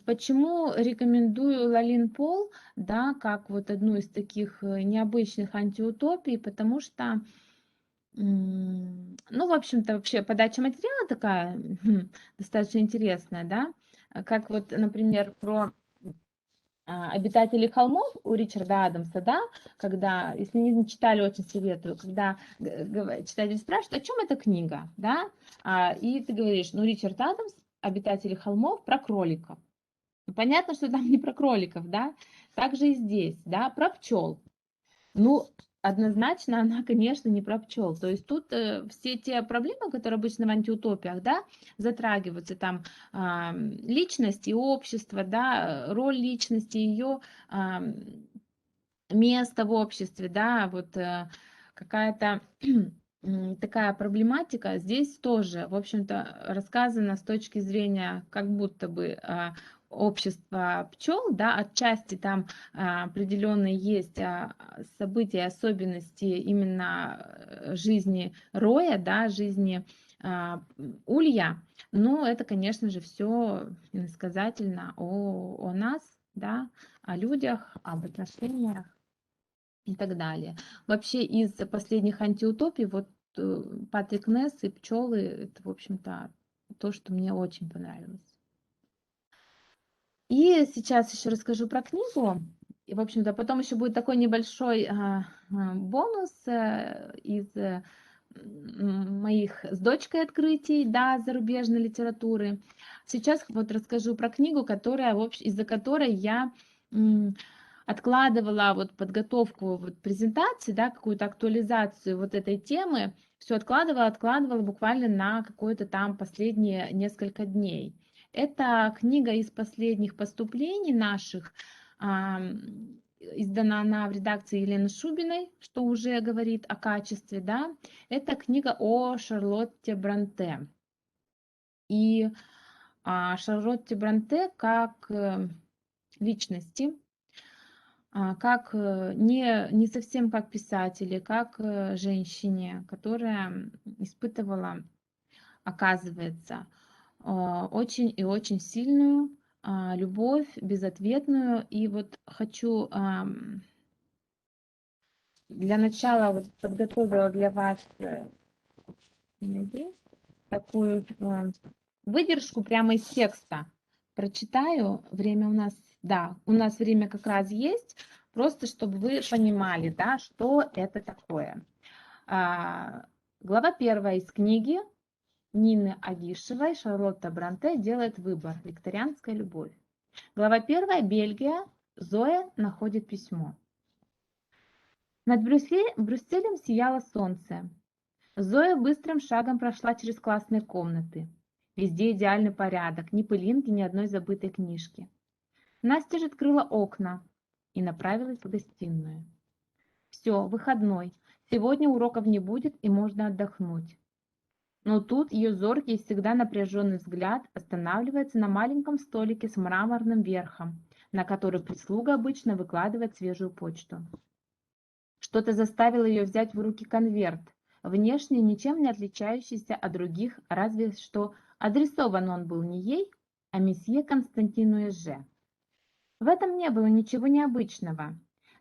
[SPEAKER 1] почему рекомендую Лалин Пол, да, как вот одну из таких необычных антиутопий, потому что, ну, в общем-то, вообще подача материала такая достаточно интересная, да, как вот, например, про «Обитатели холмов» у Ричарда Адамса, да, когда, если не читали, очень советую, когда читатель спрашивает, о чем эта книга, да, и ты говоришь, ну, Ричард Адамс, «Обитатели холмов», про кроликов. Ну, понятно, что там не про кроликов, да, также и здесь, да, про пчел. Ну, однозначно она, конечно, не про пчел. То есть тут все те проблемы, которые обычно в антиутопиях, да, затрагиваются, там личность и общество, да, роль личности, ее место в обществе, да, вот какая-то такая проблематика здесь тоже, в общем-то, рассказана с точки зрения как будто бы общества пчел, да, отчасти там определенные есть события, особенности именно жизни роя, да, жизни улья, но это, конечно же, все иносказательно о нас, да, о людях, об отношениях и так далее. Вообще из последних антиутопий вот Патрик Несс и пчелы — это, в общем-то, то, что мне очень понравилось. И сейчас еще расскажу про книгу. И, в общем-то, потом еще будет такой небольшой бонус из моих с дочкой открытий, да, зарубежной литературы. Сейчас вот расскажу про книгу, из-за которой я откладывала вот подготовку вот презентации, да, какую-то актуализацию вот этой темы, все откладывала буквально на какое-то там последние несколько дней. Это книга из последних поступлений наших, издана она в редакции Елены Шубиной, что уже говорит о качестве, да. Это книга о Шарлотте Бронте. И Шарлотте Бронте как личности, как не совсем как писателе, как женщине, которая испытывала, оказывается, очень и очень сильную любовь, безответную. И вот хочу для начала вот подготовила для вас такую выдержку прямо из текста. Прочитаю. Время у нас, да, у нас время как раз есть, просто чтобы вы понимали, да, что это такое. Глава 1 из книги Нины Агишевой «Шарлотта Бронте делает выбор. Викторианская любовь». Глава 1. Бельгия. Зоя находит письмо. Над Брюсселем сияло солнце. Зоя быстрым шагом прошла через классные комнаты. Везде идеальный порядок, ни пылинки, ни одной забытой книжки. Настя же открыла окна и направилась в гостиную. Все, выходной. Сегодня уроков не будет и можно отдохнуть. Но тут ее зоркий и всегда напряженный взгляд останавливается на маленьком столике с мраморным верхом, на который прислуга обычно выкладывает свежую почту. Что-то заставило ее взять в руки конверт, внешне ничем не отличающийся от других, разве что адресован он был не ей, а месье Константину Эже. В этом не было ничего необычного.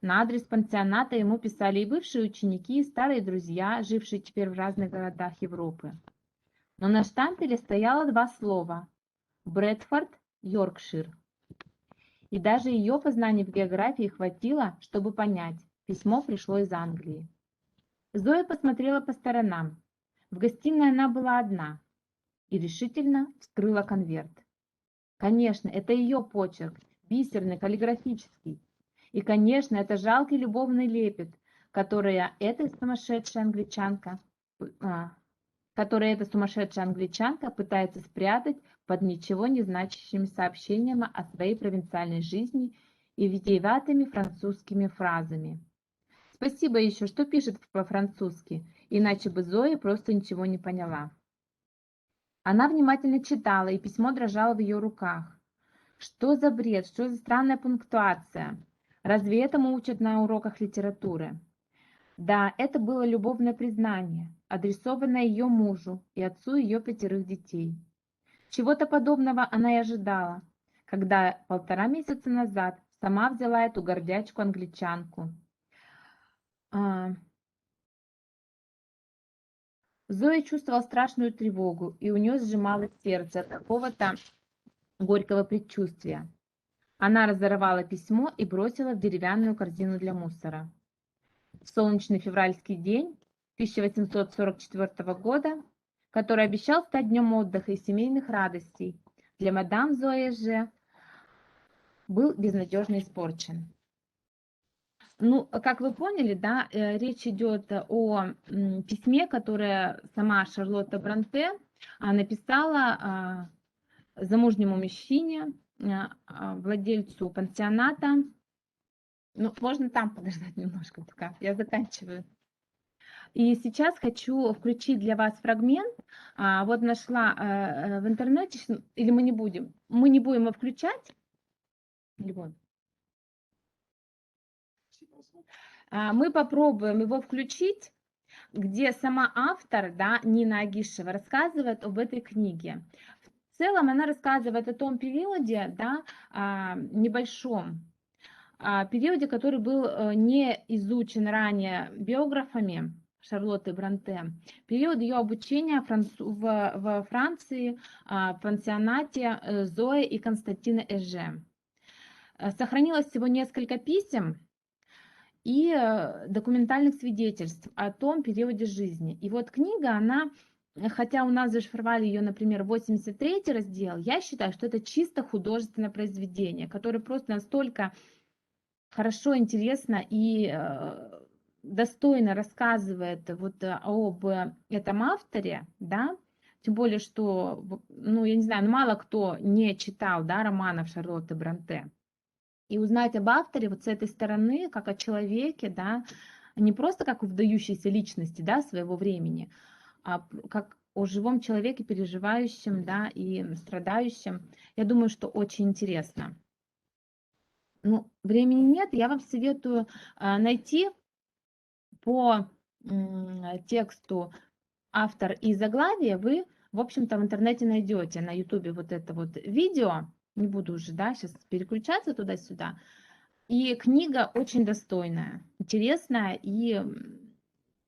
[SPEAKER 1] На адрес пансионата ему писали и бывшие ученики, и старые друзья, жившие теперь в разных городах Европы. Но на штампеле стояло два слова: Брэдфорд, Йоркшир. И даже ее познаний в географии хватило, чтобы понять: письмо пришло из Англии. Зоя посмотрела по сторонам. В гостиной она была одна и решительно вскрыла конверт. Конечно, это ее почерк, бисерный, каллиграфический. И, конечно, это жалкий любовный лепет, который эта сумасшедшая англичанка пытается спрятать под ничего не значащими сообщениями о своей провинциальной жизни и витиеватыми французскими фразами. Спасибо еще, что пишет по-французски, иначе бы Зоя просто ничего не поняла. Она внимательно читала, и письмо дрожало в ее руках. Что за бред, что за странная пунктуация? Разве этому учат на уроках литературы? Да, это было любовное признание, адресованное ее мужу и отцу ее 5 детей. Чего-то подобного она и ожидала, когда 1,5 месяца назад сама взяла эту гордячку-англичанку. Зоя чувствовала страшную тревогу, и у нее сжималось сердце от какого-то горького предчувствия. Она разорвала письмо и бросила в деревянную корзину для мусора. В солнечный февральский день 1844 года, который обещал стать днем отдыха и семейных радостей, для мадам Зои же был безнадежно испорчен. Ну, как вы поняли, да, речь идет о письме, которое сама Шарлотта Бронте написала замужнему мужчине, владельцу пансионата. Ну, можно там подождать немножко, пока я заканчиваю. И сейчас хочу включить для вас фрагмент. Вот нашла в интернете, или мы не будем его включать. Мы попробуем его включить, где сама автор, да, Нина Агишева, рассказывает об этой книге. В целом она рассказывает о том периоде, да, небольшом периоде, который был не изучен ранее биографами Шарлотты Бронте. Период ее обучения во Франции, в пансионате Зои и Константина Эже. Сохранилось всего несколько писем и документальных свидетельств о том периоде жизни. И вот книга, она, хотя у нас зашифровали ее, например, 83-й раздел, я считаю, что это чисто художественное произведение, которое просто настолько хорошо, интересно и достойно рассказывает вот об этом авторе, да, тем более, что, ну, я не знаю, мало кто не читал, да, романов Шарлотты Бронте. И узнать об авторе вот с этой стороны, как о человеке, да, не просто как о выдающейся личности, да, своего времени, а как о живом человеке, переживающем, да, и страдающем, я думаю, что очень интересно. Ну, времени нет, я вам советую найти по тексту автор и заглавие, вы, в общем-то, в интернете найдете на ютубе вот это вот видео, не буду уже, да, сейчас переключаться туда-сюда. И книга очень достойная, интересная, и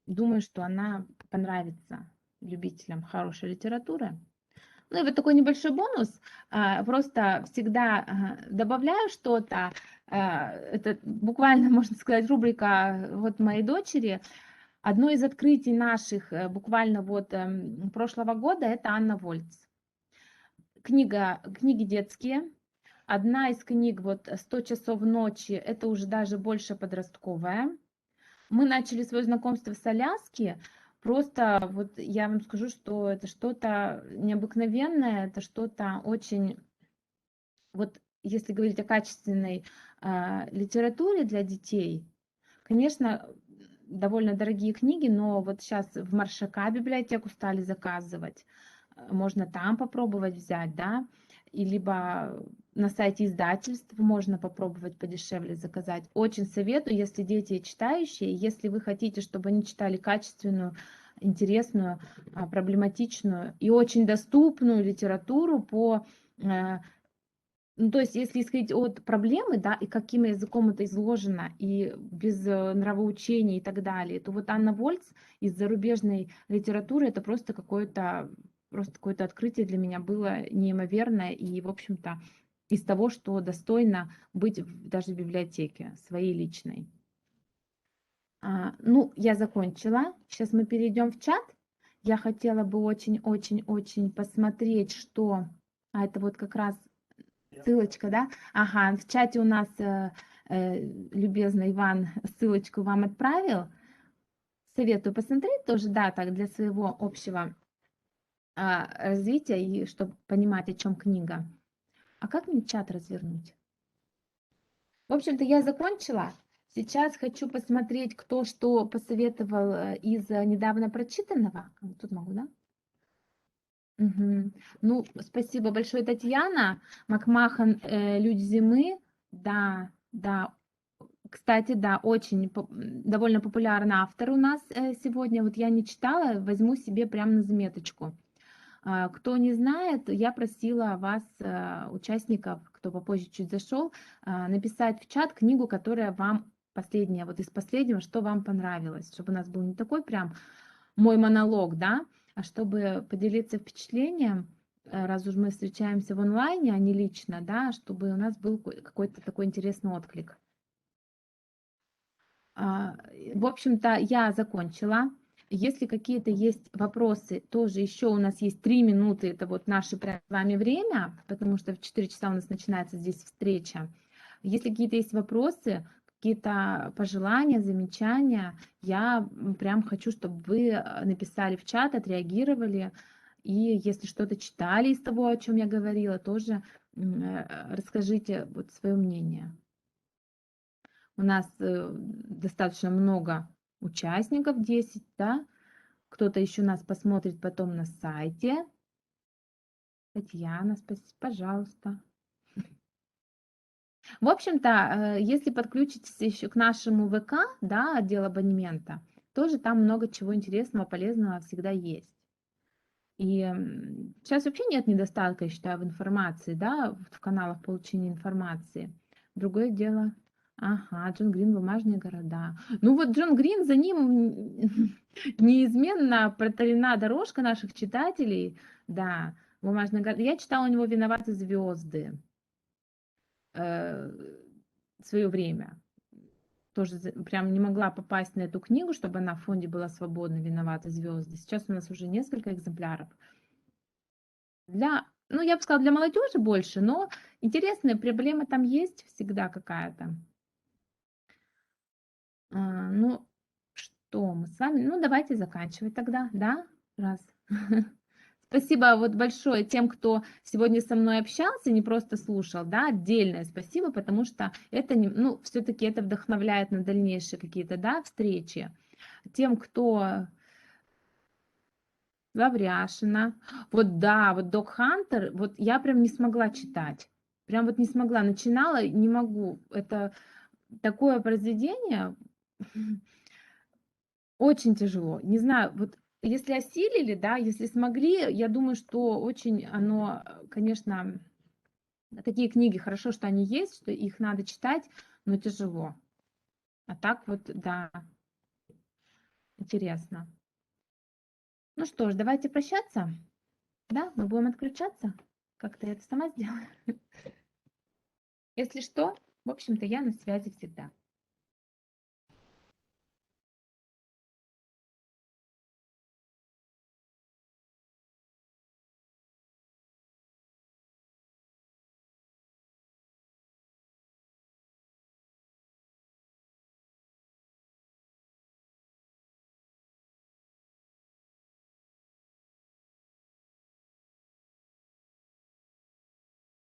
[SPEAKER 1] думаю, что она понравится любителям хорошей литературы. Ну и вот такой небольшой бонус. Просто всегда добавляю что-то. Это буквально, можно сказать, рубрика вот моей дочери. Одно из открытий наших буквально вот прошлого года — это Анна Вольц. Книги детские. Одна из книг, вот «100 часов ночи», это уже даже больше подростковая. Мы начали свое знакомство с Аляски. Просто вот я вам скажу, что это что-то необыкновенное, это что-то очень, вот если говорить о качественной литературе для детей, конечно, довольно дорогие книги, но вот сейчас в Маршака библиотеку стали заказывать, можно там попробовать взять, да, и либо на сайте издательств можно попробовать подешевле заказать. Очень советую, если дети читающие, если вы хотите, чтобы они читали качественную, интересную, проблематичную и очень доступную литературу по Ну, то есть, если исходить от проблемы, да, и каким языком это изложено, и без нравоучений и так далее, то вот Анна Вольц из зарубежной литературы это просто какое-то открытие для меня было неимоверное и, в общем-то, из того, что достойно быть даже в библиотеке своей личной. Ну, я закончила. Сейчас мы перейдем в чат. Я хотела бы очень-очень-очень посмотреть, что... это вот как раз ссылочка, да? Ага, в чате у нас любезный Иван ссылочку вам отправил. Советую посмотреть тоже, да, так для своего общего развития и чтобы понимать, о чем книга. А как мне чат развернуть? В общем-то, я закончила. Сейчас хочу посмотреть, кто что посоветовал из недавно прочитанного. Тут могу, да? Мгм. Ну, спасибо большое, Татьяна. Макмахан «Люди зимы». Да, да. Кстати, да, очень довольно популярный автор у нас сегодня. Вот я не читала, возьму себе прямо на заметочку. Кто не знает, я просила вас, участников, кто попозже чуть зашел, написать в чат книгу, которая вам последняя, вот из последнего, что вам понравилось, чтобы у нас был не такой прям мой монолог, да, а чтобы поделиться впечатлением, раз уж мы встречаемся в онлайне, а не лично, да, чтобы у нас был какой-то такой интересный отклик. В общем-то, я закончила. Если какие-то есть вопросы, тоже еще у нас есть 3 минуты, это вот наше прям с вами время, потому что в 4 часа у нас начинается здесь встреча. Если какие-то есть вопросы, какие-то пожелания, замечания, я прям хочу, чтобы вы написали в чат, отреагировали. И если что-то читали из того, о чем я говорила, тоже расскажите вот свое мнение. У нас достаточно много участников, 10, да? Кто-то еще нас посмотрит потом на сайте. Татьяна, спасибо, пожалуйста. В общем-то, если подключитесь еще к нашему ВК, да, отдел абонемента, тоже там много чего интересного, полезного всегда есть. И сейчас вообще нет недостатка, я считаю, в информации, да, в каналах получения информации. Другое дело. Ага, Джон Грин, «Бумажные города». Ну вот Джон Грин, за ним неизменно протарена дорожка наших читателей. Да, «Бумажные города». Я читала у него «Виноваты звезды» в свое время. Тоже прям не могла попасть на эту книгу, чтобы она в фонде была свободна, «Виноваты звезды». Сейчас у нас уже несколько экземпляров. Ну, я бы сказала, для молодежи больше, но интересная проблема там есть всегда какая-то. Ну, что мы с вами? Ну, давайте заканчивать тогда, да? Раз. Спасибо вот большое тем, кто сегодня со мной общался, не просто слушал, да, отдельное спасибо, потому что это, ну, все-таки это вдохновляет на дальнейшие какие-то, да, встречи. Тем, кто Лавряшина. Вот да, вот Dog Hunter, вот я прям не смогла читать. Прям вот не смогла. Начинала, не могу. Это такое произведение очень тяжело. Не знаю, вот если осилили, да, если смогли, я думаю, что очень оно, конечно, такие книги, хорошо, что они есть, что их надо читать, но тяжело. А так вот, да, интересно. Ну что ж, давайте прощаться. Да, мы будем отключаться. Как-то я это сама сделаю. Если что, в общем-то, я на связи всегда.